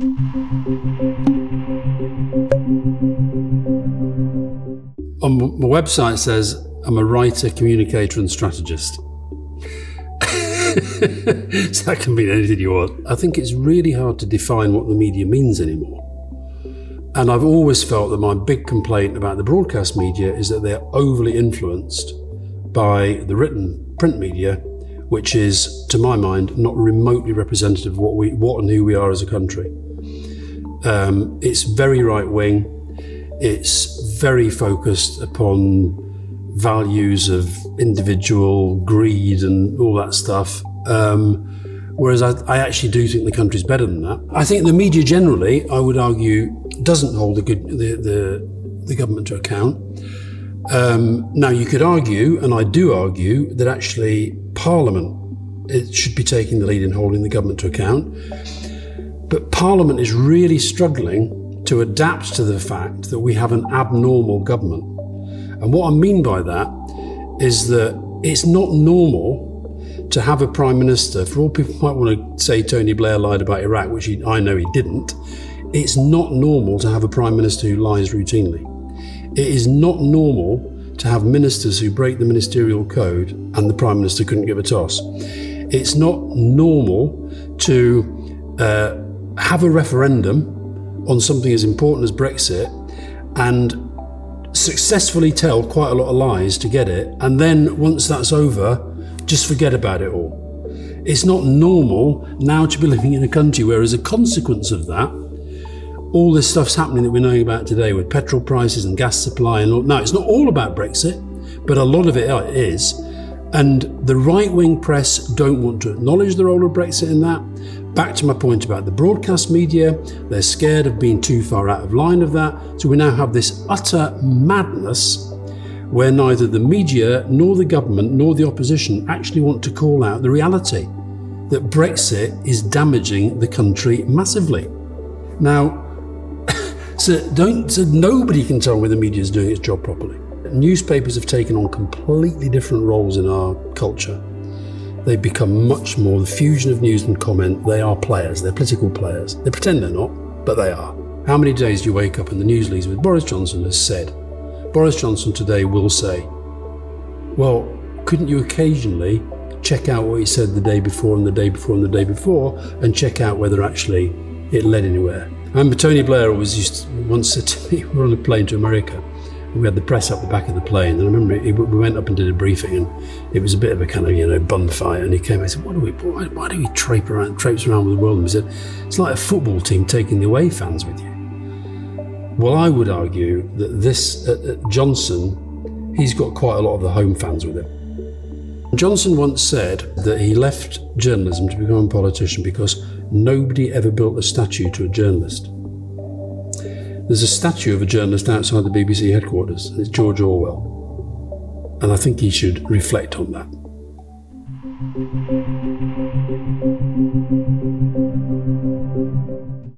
On my website it says I'm a writer, communicator and strategist. So that can mean anything you want. I think it's really hard to define what the media means anymore. And I've always felt that my big complaint about the broadcast media is that they're overly influenced by the written print media, which is, to my mind, not remotely representative of what and who we are as a country. It's very right-wing. It's very focused upon values of individual greed and all that stuff. Whereas I actually do think the country's better than that. I think the media generally, I would argue, doesn't hold the government to account. Now you could argue, and I do argue, that actually Parliament should be taking the lead in holding the government to account. But Parliament is really struggling to adapt to the fact that we have an abnormal government. And what I mean by that is that it's not normal to have a Prime Minister, for all people might want to say Tony Blair lied about Iraq, which I know he didn't, it's not normal to have a Prime Minister who lies routinely. It is not normal to have ministers who break the ministerial code and the Prime Minister couldn't give a toss. It's not normal to have a referendum on something as important as Brexit and successfully tell quite a lot of lies to get it, and then once that's over, just forget about it all. It's not normal now to be living in a country where, as a consequence of that, all this stuff's happening that we're knowing about today with petrol prices and gas supply and all. Now, it's not all about Brexit, but a lot of it is. And the right-wing press don't want to acknowledge the role of Brexit in that. Back to my point about the broadcast media, they're scared of being too far out of line of that. So we now have this utter madness where neither the media nor the government nor the opposition actually want to call out the reality that Brexit is damaging the country massively. Now, so nobody can tell whether the media is doing its job properly. Newspapers have taken on completely different roles in our culture. They've become much more the fusion of news and comment. They are players, they're political players. They pretend they're not, but they are. How many days do you wake up and the news leads with Boris Johnson has said? Boris Johnson today will say, well, couldn't you occasionally check out what he said the day before and the day before and the day before and check out whether actually it led anywhere? I remember Tony Blair once said to me, we were on a plane to America, and we had the press up the back of the plane, and I remember we went up and did a briefing, and it was a bit of a kind of, bun fight, and he came and said, why do we traipse around with the world? And we said, it's like a football team taking the away fans with you. Well, I would argue that this Johnson, he's got quite a lot of the home fans with him. Johnson once said that he left journalism to become a politician because nobody ever built a statue to a journalist. There's a statue of a journalist outside the BBC headquarters, and it's George Orwell. And I think he should reflect on that.